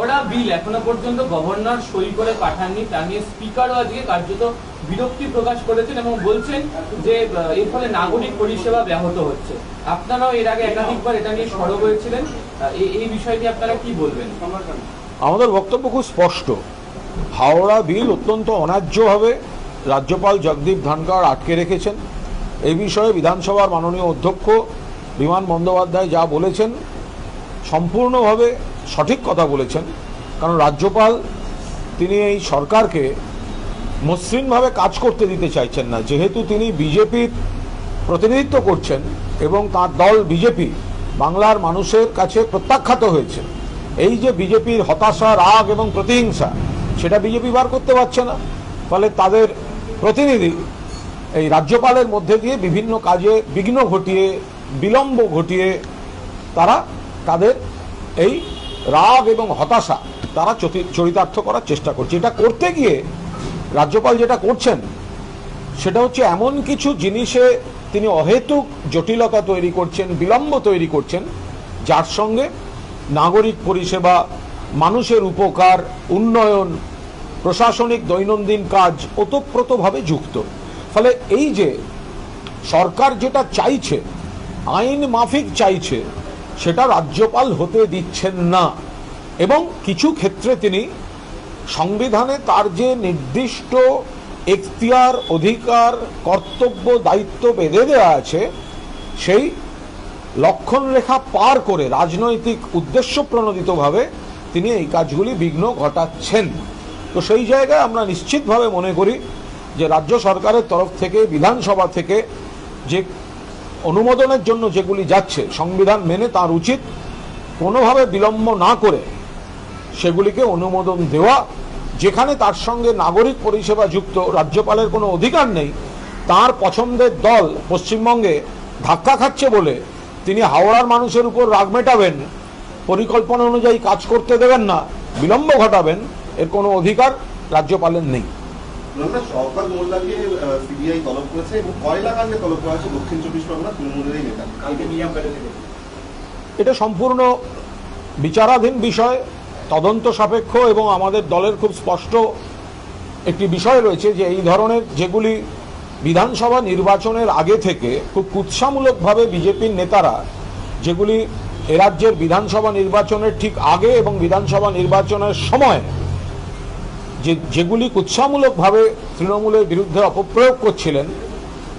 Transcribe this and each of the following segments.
হাওড়া বিল এখনো পর্যন্ত গভর্নর সই করে পাঠাননি, তা নিয়ে স্পিকারও আজকে কার্যত বিরক্তি প্রকাশ করেছেন এবং বলছেন যে এর ফলে নাগরিক পরিষেবা ব্যাহত হচ্ছে। আপনারাও এর আগে একাধিকবার এটা নিয়ে সরব হয়েছিলেন, এই বিষয়টি আপনারা কি বলবেন? আমাদের বক্তব্য খুব স্পষ্ট। হাওড়া বিল অত্যন্ত অন্যায্যভাবে রাজ্যপাল জগদীপ ধনখড় আটকে রেখেছেন। এই বিষয়ে বিধানসভার মাননীয় অধ্যক্ষ বিমান বন্দ্যোপাধ্যায় যা বলেছেন সম্পূর্ণভাবে সঠিক কথা বলেছেন। কারণ রাজ্যপাল তিনি এই সরকারকে মসৃণভাবে কাজ করতে দিতে চাইছেন না। যেহেতু তিনি বিজেপির প্রতিনিধিত্ব করছেন এবং তার দল বিজেপি বাংলার মানুষের কাছে প্রত্যাখ্যাত হয়েছে, এই যে বিজেপির হতাশা, রাগ এবং প্রতিহিংসা, সেটা বিজেপি বার করতে পারছে না। ফলে তাদের প্রতিনিধি এই রাজ্যপালের মধ্যে দিয়ে বিভিন্ন কাজে বিঘ্ন ঘটিয়ে, বিলম্ব ঘটিয়ে তারা তাদের এই রাগ এবং হতাশা তারা চরিতার্থ করার চেষ্টা করছে। এটা করতে গিয়ে রাজ্যপাল যেটা করছেন সেটা হচ্ছে এমন কিছু জিনিসে তিনি অহেতুক জটিলতা তৈরি করছেন, বিলম্ব তৈরি করছেন, যার সঙ্গে নাগরিক পরিষেবা, মানুষের উপকার, উন্নয়ন, প্রশাসনিক দৈনন্দিন কাজ ওতপ্রোতভাবে যুক্ত। ফলে এই যে সরকার যেটা চাইছে, আইন মাফিক চাইছে, সেটা রাজ্যপাল হতে দিচ্ছেন না। এবং কিছু ক্ষেত্রে তিনি সংবিধানে তার যে নির্দিষ্ট এখতিয়ার, অধিকার, কর্তব্য, দায়িত্ব বেঁধে দেওয়া আছে, সেই লক্ষণ রেখা পার করে রাজনৈতিক উদ্দেশ্য প্রণোদিতভাবে তিনি এই কাজগুলি বিঘ্ন ঘটাচ্ছেন। তো সেই জায়গায় আমরা নিশ্চিতভাবে মনে করি যে রাজ্য সরকারের তরফ থেকে, বিধানসভা থেকে যে অনুমোদনের জন্য যেগুলি যাচ্ছে, সংবিধান মেনে তার উচিত কোনোভাবে বিলম্ব না করে সেগুলিকে অনুমোদন দেওয়া। যেখানে তার সঙ্গে নাগরিক পরিষেবা যুক্ত, রাজ্যপালের কোনো অধিকার নেই, তার পছন্দের দল পশ্চিমবঙ্গে ধাক্কা খাচ্ছে বলে তিনি হাওড়ার মানুষের উপর রাগ মেটাবেন, পরিকল্পনা অনুযায়ী কাজ করতে দেবেন না, বিলম্ব ঘটাবেন, এর কোনো অধিকার রাজ্যপালের নেই। শওকত মোল্লাকে সিবিআই তলব করেছে এবং কয়লা কাণ্ডে তলব করা হয়েছে দক্ষিণ 24 পরগনা তৃণমূলেরই নেতা। এটা সম্পূর্ণ বিচারাধীন বিষয়, তদন্ত সাপেক্ষ, এবং আমাদের দলের খুব স্পষ্ট একটি বিষয় রয়েছে যে এই ধরনের যেগুলি বিধানসভা নির্বাচনের আগে থেকে খুব কুৎসামূলকভাবে বিজেপির নেতারা যেগুলি এ রাজ্যের বিধানসভা নির্বাচনের ঠিক আগে এবং বিধানসভা নির্বাচনের সময় যেগুলি কুৎসামূলকভাবে তৃণমূলের বিরুদ্ধে অপপ্রয়োগ করছিলেন,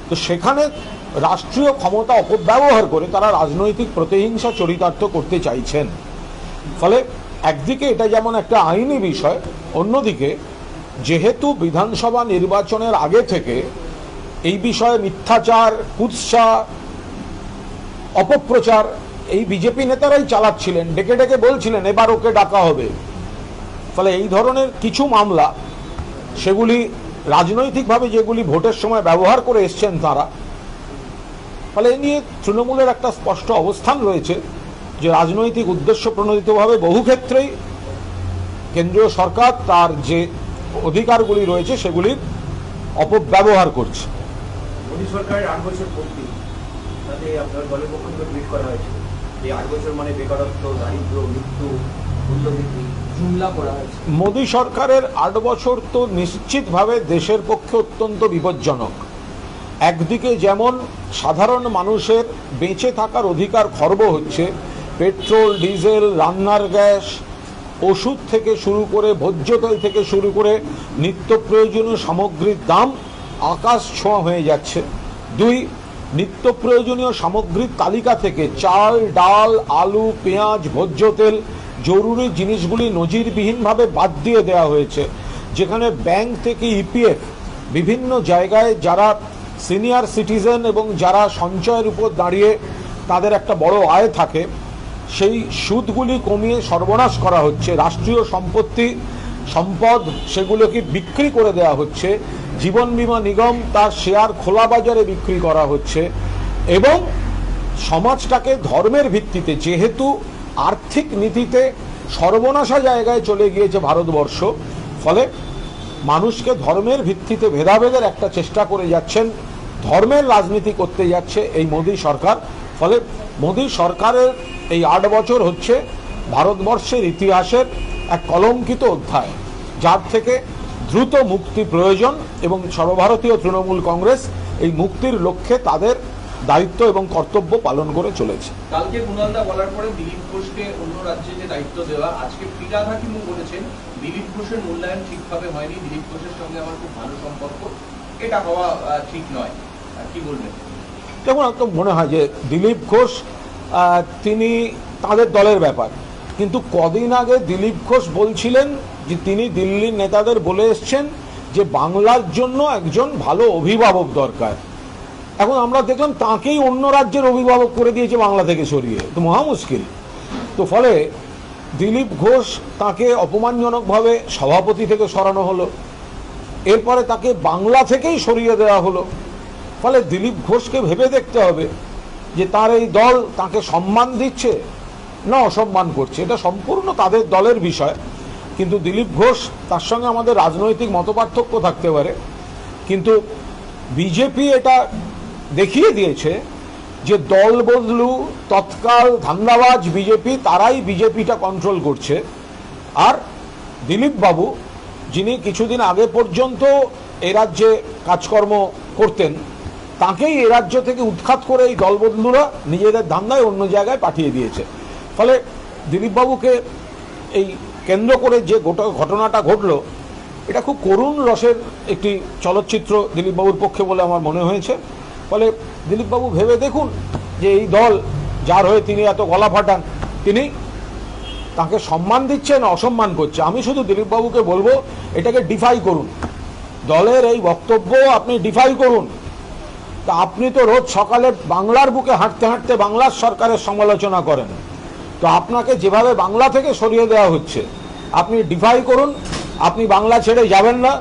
তো সেখানে রাষ্ট্রীয় ক্ষমতা অপব্যবহার করে তারা রাজনৈতিক প্রতিহিংসা চরিতার্থ করতে চাইছেন। ফলে একদিকে এটা যেমন একটা আইনি বিষয়, অন্যদিকে যেহেতু বিধানসভা নির্বাচনের আগে থেকে এই বিষয়ে মিথ্যাচার, কুৎসা, অপপ্রচার এই বিজেপি নেতারাই চালাচ্ছিলেন, ডেকে ডেকে বলছিলেন এবার ওকে ডাকা হবে। ফলে এই ধরনের কিছু মামলা, সেগুলি রাজনৈতিকভাবে যেগুলি ভোটের সময় ব্যবহার করে এসছেন তারা, ফলে এ নিয়ে তৃণমূলের একটা স্পষ্ট অবস্থান রয়েছে যে রাজনৈতিক উদ্দেশ্য প্রণোদিতভাবে বহু ক্ষেত্রেই কেন্দ্রীয় সরকার তার যে অধিকারগুলি রয়েছে সেগুলির অপব্যবহার করছে। মোদী সরকারের 8 বছর পূর্তি, তাতে আপনার দলের পক্ষ থেকে টুইট করা হয়েছে যে 8 বছর মানে বেকারত্ব, দারিদ্র, মৃত্যু, মূল্যবৃদ্ধি জুমলা করা হয়েছে। মোদী সরকারের 8 বছর তো নিশ্চিতভাবে দেশের পক্ষে অত্যন্ত বিপজ্জনক। একদিকে যেমন সাধারণ মানুষের বেঁচে থাকার অধিকার খর্ব হচ্ছে, পেট্রোল, ডিজেল, রান্নার গ্যাস, ওষুধ থেকে শুরু করে, ভোজ্য তেল থেকে শুরু করে নিত্য প্রয়োজনীয় সামগ্রীর দাম আকাশ ছোঁয়া হয়ে যাচ্ছে। 2, নিত্য প্রয়োজনীয় সামগ্রীর তালিকা থেকে চাল, ডাল, আলু, পেঁয়াজ, ভোজ্য তেল, জরুরি জিনিসগুলি নজিরবিহীনভাবে বাদ দিয়ে দেওয়া হয়েছে। যেখানে ব্যাংক থেকে ইপিএফ বিভিন্ন জায়গায় যারা সিনিয়র সিটিজেন এবং যারা সঞ্চয়ের উপর দাঁড়িয়ে তাদের একটা বড় আয় থাকে, সেই সুদগুলি কমিয়ে সর্বনাশ করা হচ্ছে। রাষ্ট্রীয় সম্পদ সেগুলোকে বিক্রি করে দেওয়া হচ্ছে। জীবন বীমা নিগম তার শেয়ার খোলা বাজারে বিক্রি করা হচ্ছে। এবং সমাজটাকে ধর্মের ভিত্তিতে, যেহেতু আর্থিক নীতিতে সর্বনাশা জায়গায় চলে গিয়েছে ভারতবর্ষ, ফলে মানুষকে ধর্মের ভিত্তিতে ভেদাভেদের একটা চেষ্টা করে যাচ্ছেন, ধর্মের রাজনীতি করতে যাচ্ছে এই মোদী সরকার। ফলে মোদী সরকারের এই 8 বছর হচ্ছে ভারতবর্ষের ইতিহাসের এক কলঙ্কিত অধ্যায়, যার থেকে দ্রুত মুক্তি প্রয়োজন এবং সর্বভারতীয় তৃণমূল কংগ্রেস এই মুক্তির লক্ষ্যে তাদের দায়িত্ব এবং কর্তব্য পালন করে চলেছে। কালকে কুণালদা বলার পরে দিলীপ ঘোষকে অন্য রাজ্যে যে দায়িত্ব দেওয়া, আজকে ফিরহাদ হাকিমও বলেছেন দিলীপ ঘোষের মূল্যায়ন ঠিকভাবে হয়নি, দিলীপ ঘোষের সঙ্গে আমার খুব ভালো সম্পর্ক, এটা হওয়া ঠিক নয়। কি বলবেন? যেমন তো মনে হয় যে দিলীপ ঘোষ তিনি তাদের দলের ব্যাপার, কিন্তু কদিন আগে দিলীপ ঘোষ বলছিলেন যে তিনি দিল্লির নেতাদের বলে এসছেন যে বাংলার জন্য একজন ভালো অভিভাবক দরকার। এখন আমরা দেখলাম তাকেই অন্য রাজ্যের অভিভাবক করে দিয়েছে বাংলা থেকে সরিয়ে, তো মহা মুশকিল। তো ফলে দিলীপ ঘোষ তাকে অপমানজনকভাবে সভাপতি থেকে সরানো হলো, এরপরে তাকে বাংলা থেকেই সরিয়ে দেওয়া হলো। ফলে দিলীপ ঘোষকে ভেবে দেখতে হবে যে তার এই দল তাকে সম্মান দিচ্ছে না অসম্মান করছে, এটা সম্পূর্ণ তাদের দলের বিষয়। কিন্তু দিলীপ ঘোষ, তার সঙ্গে আমাদের রাজনৈতিক মতপার্থক্য থাকতে পারে, কিন্তু বিজেপি এটা দেখিয়ে দিয়েছে যে দল বদলু তৎকাল ধান্দাবাজ বিজেপি, তারাই বিজেপিটা কন্ট্রোল করছে। আর দিলীপ বাবু, যিনি কিছুদিন আগে পর্যন্ত এ রাজ্যে কাজকর্ম করতেন, তাকেই এ রাজ্য থেকে উৎখাত করে এই দলবদলুরা নিজেদের ধান্দায় অন্য জায়গায় পাঠিয়ে দিয়েছে। ফলে দিলীপবাবুকে এই কেন্দ্র করে যে ঘটনাটা ঘটলো, এটা খুব করুণ রসের একটি চলচ্চিত্র দিলীপবাবুর পক্ষে বলে আমার মনে হয়েছে। ফলে দিলীপবাবু ভেবে দেখুন যে এই দল যার হয়ে তিনি এত গলা ফাটান, তিনি তাকে সম্মান দিচ্ছে না অসম্মান করছে। আমি শুধু দিলীপবাবুকে বলবো এটাকে ডিফাই করুন, দলের এই বক্তব্য আপনি ডিফাই করুন। তা আপনি তো রোজ সকালে বাংলার বুকে হাঁটতে হাঁটতে বাংলার সরকারের সমালোচনা করেন, তো আপনাকে যেভাবে বাংলা থেকে সরিয়ে দেওয়া হচ্ছে আপনি ডিফাই করুন। আপনি বাংলা ছেড়ে যাবেন না,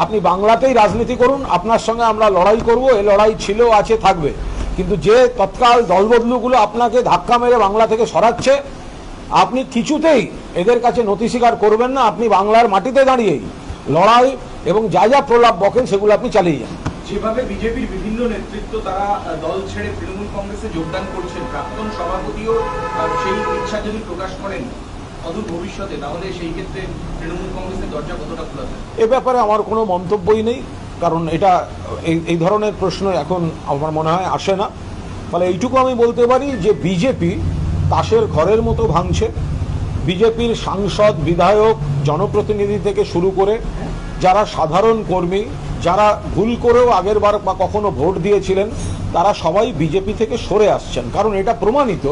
আপনি বাংলাতেই রাজনীতি করুন, আপনার সঙ্গে আমরা লড়াই করব, এই লড়াই ছিল, আছে, থাকবে। কিন্তু যে তৎকাল দলবদলুগুলো আপনাকে ধাক্কা মেরে বাংলা থেকে সরাচ্ছে, আপনি কিছুতেই এদের কাছে নথি স্বীকার করবেন না। আপনি বাংলার মাটিতে দাঁড়িয়েই লড়াই এবং যা যা প্রলাপ বকেন সেগুলো আপনি চালিয়ে যান। যেভাবে বিজেপির বিভিন্ন নেতৃত্ব তারা দল ছেড়ে তৃণমূল কংগ্রেসে যোগদান করছেন, প্রাক্তন সভাপতিও সেই ইচ্ছা যদি প্রকাশ করেন অদূর ভবিষ্যতে, তাহলে সেই ক্ষেত্রে তৃণমূল কংগ্রেসের দরজা কতটা খোলা থাকে? এ ব্যাপারে আমার কোনো মন্তব্যই নেই, কারণ এটা এই ধরনের প্রশ্ন এখন আমার মনে হয় আসে না। ফলে এইটুকু আমি বলতে পারি যে বিজেপি তাসের ঘরের মতো ভাঙছে। বিজেপির সাংসদ, বিধায়ক, জনপ্রতিনিধি থেকে শুরু করে যারা সাধারণ কর্মী, যারা ভুল করেও আগের বার বা কখনো ভোট দিয়েছিলেন, তারা সবাই বিজেপি থেকে সরে আসছেন। কারণ এটা প্রমাণিত,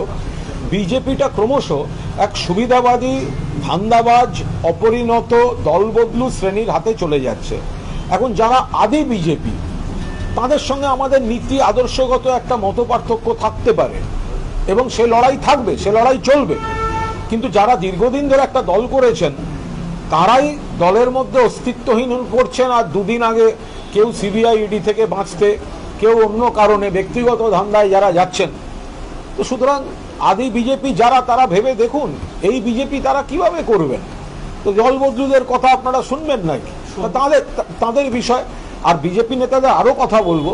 বিজেপিটা ক্রমশ এক সুবিধাবাদী, ধান্দাবাজ, অপরিণত দলবদলু শ্রেণীর হাতে চলে যাচ্ছে। এখন যারা আদি বিজেপি, তাদের সঙ্গে আমাদের নীতি আদর্শগত একটা মতপার্থক্য থাকতে পারে এবং সে লড়াই থাকবে, সে লড়াই চলবে। কিন্তু যারা দীর্ঘদিন ধরে একটা দল করেছেন, তারাই দলের মধ্যে অস্তিত্বহীন করছেন। আর দুদিন আগে কেউ সিবিআই ইডি থেকে বাঁচতে, কেউ অন্য কারণে ব্যক্তিগত ধান্দায় যারা যাচ্ছেন। তো সুতরাং আদি বিজেপি যারা, তারা ভেবে দেখুন এই বিজেপি তারা কিভাবে করবেন। তো দলবদলুদের কথা আপনারা শুনবেন নাকি? তাদের বিষয়। আর বিজেপি নেতাদের আরও কথা বলবো,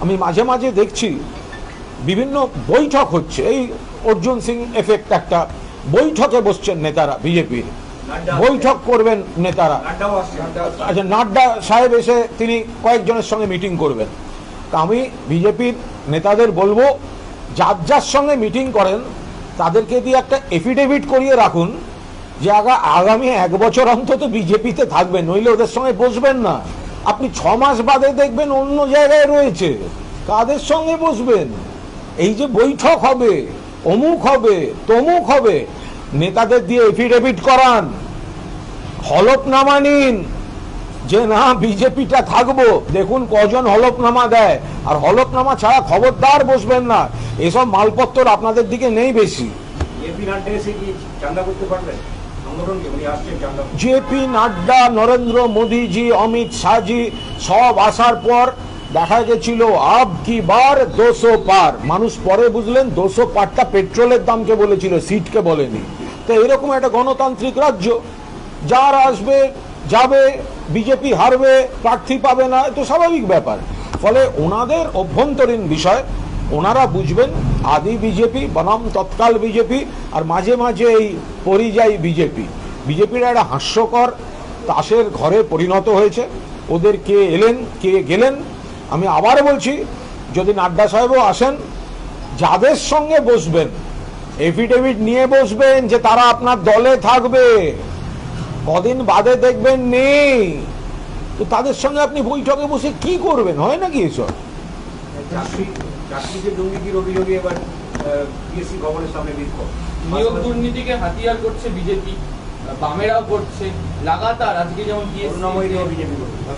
আমি মাঝে মাঝে দেখছি বিভিন্ন বৈঠক হচ্ছে, এই অর্জুন সিং এফেক্ট, একটা বৈঠকে বসছেন নেতারা, বিজেপির বৈঠক করবেন নেতারা। আচ্ছা, নাড্ডা সাহেব এসে তিনি কয়েকজনের সঙ্গে মিটিং করবেন। তা আমি বিজেপির নেতাদের বলবো, যার যার সঙ্গে মিটিং করেন তাদেরকে দিয়ে একটা এফিডেভিট করিয়ে রাখুন যে আগামী 1 বছর অন্তত বিজেপিতে থাকবেন, নইলে ওদের সঙ্গে বসবেন না। আপনি 6 মাস বাদে দেখবেন অন্য জায়গায় রয়েছে, কাদের সঙ্গে বসবেন? এই যে বৈঠক হবে, অমুক হবে, তমুক হবে, নেতাদের দিয়ে এফিডেভিট করান, হলফনামা নিন যে না বিজেপিটা থাকবো। দেখুন কজন হলফনামা দেয়, আর হলফনামা ছাড়া খবরদার বসবেন না। এসব মালপত্র আপনাদের দিকে নেই বেশি। জেপি নাড্ডা, নরেন্দ্র মোদীজি, অমিত শাহজি সব আসার পর দেখা গেছিল আব কি বার 200 পার। মানুষ পরে বুঝলেন 200 পারটা পেট্রোলের দামকে বলেছিল, সিটকে বলেনি। তো এরকম একটা গণতান্ত্রিক রাজ্য, যার আসবে যাবে, বিজেপি হারবে, প্রার্থী পাবে না, তো স্বাভাবিক ব্যাপার। ফলে ওনাদের অভ্যন্তরীণ বিষয় ওনারা বুঝবেন। আদি বিজেপি বনাম তৎকাল বিজেপি, আর মাঝে মাঝে এই পরিযায়ী বিজেপি, বিজেপির একটা হাস্যকর তাসের ঘরে পরিণত হয়েছে। ওদের কে এলেন কে গেলেন, আমি আবার বলছি, যদি নাড্ডা সাহেবও আসেন, যাদের সঙ্গে বসবেন এফিডেভিট নিয়ে বসবেন যে তারা আপনার দলে থাকবে, কদিন বাদে দেখবেন নেই, তো তাদের সঙ্গে আপনি বৈঠকে বসে কি করবেন? হয় নাকি এসব? চাকরিতে দুর্নীতির অভিযোগে এবার পিএসসি ভবনের সামনে বিক্ষোভ। নিয়োগ দুর্নীতিকে হাতিয়ার করছে বিজেপি, বামেরাও করছে লাগাতার। আজকে যেমন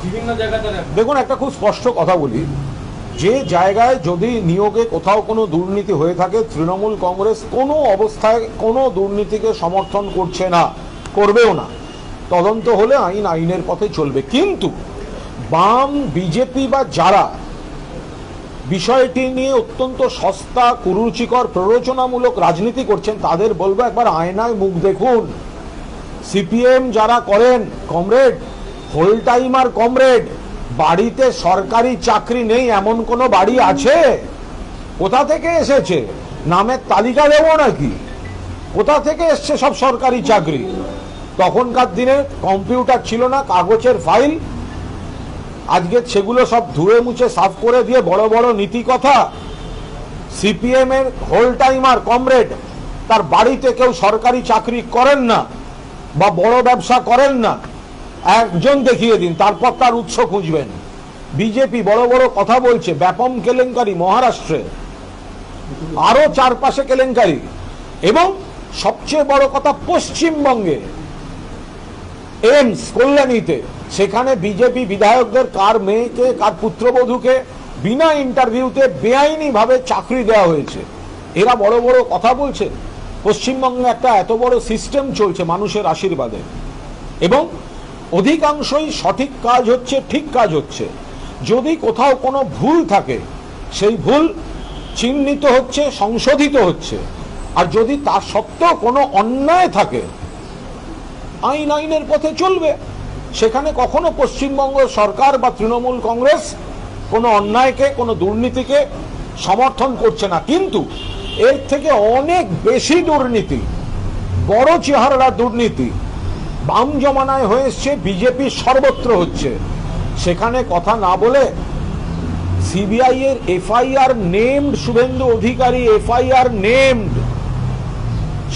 বিভিন্ন জায়গাতে দেখুন, একটা খুব স্পষ্ট কথা বলি, যে জায়গায় যদি নিয়োগে কোথাও কোনো দুর্নীতি হয়ে থাকে, তৃণমূল কংগ্রেস কোনো অবস্থায় কোনো দুর্নীতিকে সমর্থন করছে না, করবেও না। তদন্ত হলে আইনের পথে চলবে। কিন্তু বাম, বিজেপি বা যারা বিষয়টি নিয়ে অত্যন্ত সস্তা, কুরুচিকর, প্ররোচনামূলক রাজনীতি করছেন, তাদের বলবো একবার আয়নায় মুখ দেখুন। সিপিএম যারা করেন, কমরেড, হোল টাইমার কমরেড, বাড়িতে সরকারি চাকরি নেই এমন কোনো বাড়ি আছে? কোথা থেকে এসেছে? নামের তালিকা দেবো নাকি? কোথা থেকে এসছে সব সরকারি চাকরি? তখনকার দিনে কম্পিউটার ছিল না, কাগজের ফাইল। আজকে সেগুলো সব ধুয়ে মুছে সাফ করে দিয়ে বড় বড় নীতি কথা। সিপিএম এর হোল টাইমার কমরেড, তার বাড়িতে কেউ সরকারি চাকরি করেন না বা বড় ব্যবসা করেন না, একজন দেখিয়ে দিন, তারপর তার উৎস খুঁজবেন। বিজেপি বড় বড় কথা বলছে, ব্যাপম কেলেঙ্কারি মহারাষ্ট্রে, আরো চারপাশে কেলেঙ্কারি, এবং সবচেয়ে বড় কথা পশ্চিমবঙ্গে এইমস কল্যাণীতে, সেখানে বিজেপি বিধায়কদের কার মেয়েকে, কার পুত্রবধূকে বিনা ইন্টারভিউতে বেআইনি ভাবে চাকরি দেওয়া হয়েছে। এরা বড় বড় কথা বলছে। পশ্চিমবঙ্গে একটা এত বড় সিস্টেম চলছে মানুষের আশীর্বাদে, এবং অধিকাংশই সঠিক কাজ হচ্ছে, ঠিক কাজ হচ্ছে। যদি কোথাও কোনো ভুল থাকে, সেই ভুল চিহ্নিত হচ্ছে, সংশোধিত হচ্ছে। আর যদি তার সত্ত্বেও কোনো অন্যায় থাকে, আইনের পথে চলবে। সেখানে কখনো পশ্চিমবঙ্গ সরকার বা তৃণমূল কংগ্রেস কোনো অন্যায়কে, কোনো দুর্নীতিকে সমর্থন করছে না। কিন্তু এর থেকে অনেক বেশি দুর্নীতি, বড় চেহারা দুর্নীতি বাম জমানায় হয়ে এসছে, বিজেপি সর্বত্র হচ্ছে। সেখানে কথা না বলে সিবিআই এর FIR named Suvendu Adhikari, FIR named,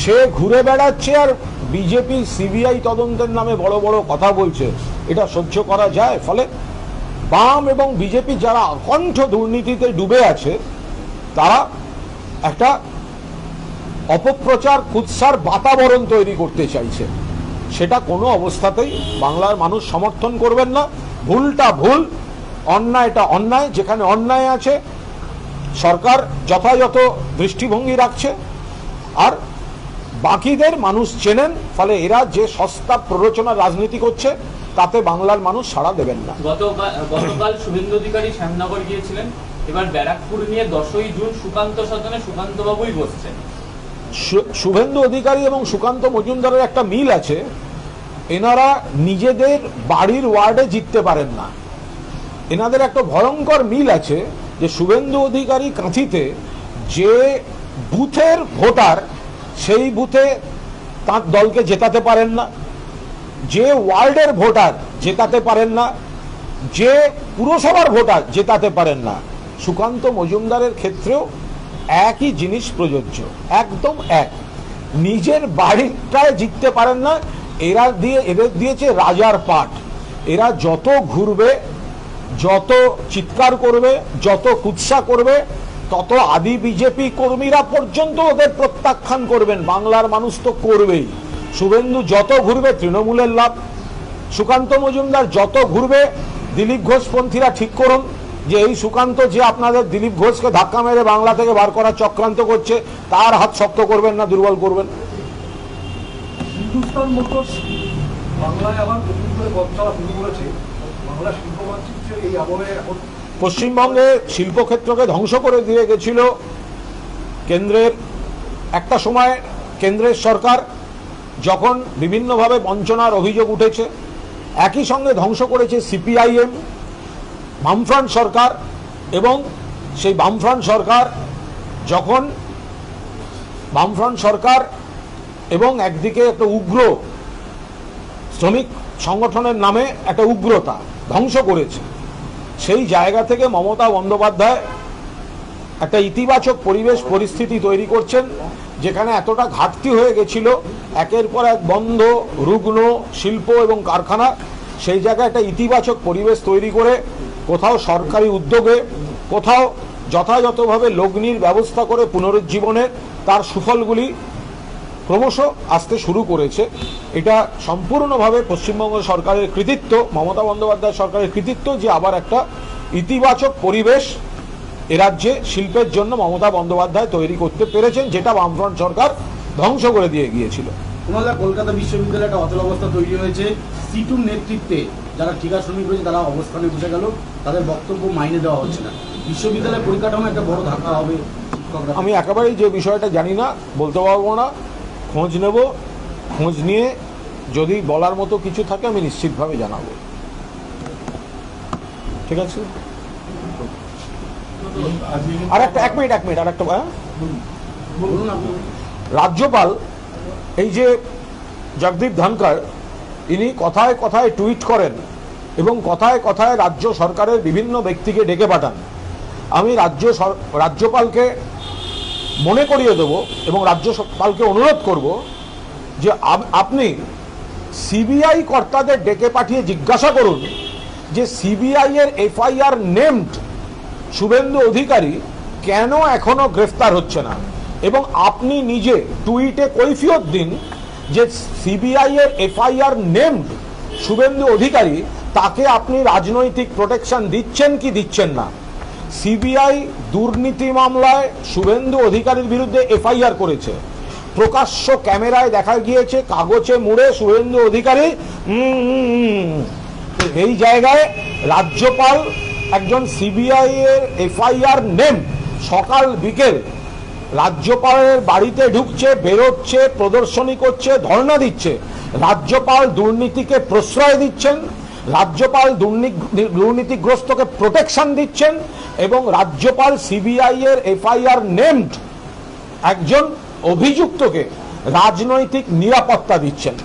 সে ঘুরে বেড়াচ্ছে আর বিজেপি সিবিআই তদন্তের নামে বড় বড় কথা বলছে। এটা সহ্য করা যায়? ফলে বাম এবং বিজেপি যারা অকণ্ঠ দুর্নীতিতে ডুবে আছে, তারা একটা অপপ্রচার, কুৎসার বাতাবরণ তৈরি করতে চাইছে। সেটা কোনো অবস্থাতেই বাংলার মানুষ সমর্থন করবেন না। ভুলটা ভুল, অন্যায়টা অন্যায়। যেখানে অন্যায় আছে সরকার যথাযথ দৃষ্টিভঙ্গি রাখছে, আর বাকিদের মানুষ চেনেন। ফলে এরা যে সস্তা প্ররোচনা রাজনীতি করছে, তাতে বাংলার মানুষ সাড়া দেবেন না। গতকাল শুভেন্দু অধিকারী শ্যামনগর গিয়েছিলেন, এবার ব্যারাকপুর নিয়ে 10ই জুন সুকান্ত সদনে সুকান্ত বাবুই বসছেন। শুভেন্দু অধিকারী এবং সুকান্ত মজুমদারের একটা মিল আছে, এনারা নিজেদের বাড়ির ওয়ার্ডে জিততে পারেন না। এনাদের একটা ভয়ঙ্কর মিল আছে, যে শুভেন্দু অধিকারী কাঁথিতে যে বুথের ভোটার, সেই বুথে তার দলকে জেতাতে পারেন না, যে ওয়ার্ডের ভোটার জেতাতে পারেন না, যে পুরসভার ভোটার জেতাতে পারেন না। সুকান্ত মজুমদারের ক্ষেত্রেও একই জিনিস প্রযোজ্য, একদম এক। নিজের বাড়িটায় জিততে পারেন না। এদের দিয়েছে রাজার পাট। এরা যত ঘুরবে, যত চিৎকার করবে, যত কুৎসা করবে, তত আদি বিজেপি কর্মীরা পর্যন্ত ওদের প্রত্যাখ্যান করবেন। বাংলার মানুষ তো করবেই। শুভেন্দু যত ঘুরবে, তৃণমূলের লাভ। সুকান্ত মজুমদার যত ঘুরবে, দিলীপ ঘোষপন্থীরা ঠিক করুন যে এই সুকান্ত যে আপনাদের দিলীপ ঘোষকে ধাক্কা মেরে বাংলা থেকে বার করার চক্রান্ত করছে, তার হাত শক্ত করবেন না, দুর্বল করবেন। হিন্দুস্তান মোটরস বাংলায় আবার নতুন করে পথ চলা শুরু করেছে। বাংলা শিল্প মানচিত্রে এই আবহে এখন পশ্চিমবঙ্গে শিল্পক্ষেত্রকে ধ্বংস করে দিয়ে গেছিল কেন্দ্রের একটা সময়। কেন্দ্রের সরকার যখন বিভিন্নভাবে বঞ্চনার অভিযোগ উঠেছে, একই সঙ্গে ধ্বংস করেছে সিপিআইএম, বামফ্রন্ট সরকার। এবং সেই বামফ্রন্ট সরকার যখন বামফ্রন্ট সরকার এবং একদিকে একটা উগ্র শ্রমিক সংগঠনের নামে একটা উগ্রতা ধ্বংস করেছে। সেই জায়গা থেকে মমতা বন্দ্যোপাধ্যায় একটা ইতিবাচক পরিবেশ পরিস্থিতি তৈরি করছেন, যেখানে এতটা ঘাটতি হয়ে গেছিল, একের পর এক বন্ধ, রুগ্ন শিল্প এবং কারখানা, সেই জায়গায় একটা ইতিবাচক পরিবেশ তৈরি করে কোথাও সরকারি উদ্যোগে, কোথাও যথাযথভাবে লগ্নির ব্যবস্থা করে পুনরুজ্জীবনের তার সুফলগুলি ক্রমশ আসতে শুরু করেছে। এটা সম্পূর্ণভাবে পশ্চিমবঙ্গ সরকারের কৃতিত্ব, মমতা বন্দ্যোপাধ্যায় সরকারের কৃতিত্ব, যে আবার একটা ইতিবাচক পরিবেশ এরাজ্যে শিল্পের জন্য মমতা বন্দ্যোপাধ্যায় তৈরি করতে পেরেছেন, যেটা বামফ্রন্ট সরকার ধ্বংস করে দিয়ে গিয়েছিল। কুণালদা, কলকাতা বিশ্ববিদ্যালয়ে একটা অচল অবস্থা তৈরি হয়েছে। সিটুর নেতৃত্বে যারা ঠিকা শ্রমিক রয়েছে তারা অবস্থানে বসে গেল, তাদের বক্তব্য মাইনে দেওয়া হচ্ছে না। বিশ্ববিদ্যালয়ের পরিকাঠামো একটা বড় ধাক্কা হবে শিক্ষকরা। আমি একেবারেই যে বিষয়টা জানি না, বলতে পারবো না, খোঁজ নেব, খোঁজ নিয়ে যদি বলার মতো কিছু থাকে আমি নিশ্চিতভাবে জানাবো। ঠিক আছে, আর একটা এক মিনিট আর একটা বলুন আপনি। রাজ্যপাল এই যে জগদীপ ধনকর, ইনি কথায় কথায় টুইট করেন এবং কথায় কথায় রাজ্য সরকারের বিভিন্ন ব্যক্তিকে ডেকে পাঠান। আমি রাজ্যপালকে মনে করিয়ে দেব এবং রাজ্যপালকে অনুরোধ করব যে আপনি সিবিআই কর্তাদের ডেকে পাঠিয়ে জিজ্ঞাসা করুন যে সিবিআই এর এফআইআর নেমড শুভেন্দু অধিকারী কেন এখনো গ্রেফতার হচ্ছে না, এবং আপনি নিজে টুইটে কৈফিয়ত দিন যে সিবিআই এর এফআইআর নেমড শুভেন্দু অধিকারী, তাকে আপনি রাজনৈতিক প্রোটেকশন দিচ্ছেন কি দিচ্ছেন না। সিবিআই দুর্নীতি মামলায় শুভেন্দু অধিকারীর বিরুদ্ধে এফআইআর করেছে, প্রকাশ্য ক্যামেরায় দেখা গিয়েছে কাগজে মুড়ে শুভেন্দু অধিকারী এই জায়গায় রাজ্যপাল একজন সিবিআই এর এফআইআর নেম সকাল বিকেল রাজ্যপালের বাড়িতে ঢুকছে, বেরোচ্ছে, প্রদর্শনী করছে, ধর্ণা দিচ্ছে। রাজ্যপাল দুর্নীতিকে প্রশ্রয় দিচ্ছেন, রাজ্যপাল দুর্নীতিগ্রস্তকে প্রোটেকশন দিচ্ছেন, এবং রাজ্যপাল সিবিআই এর এফআইআর নেমড একজন অভিযুক্তকে রাজনৈতিক নিরাপত্তা দিচ্ছেন।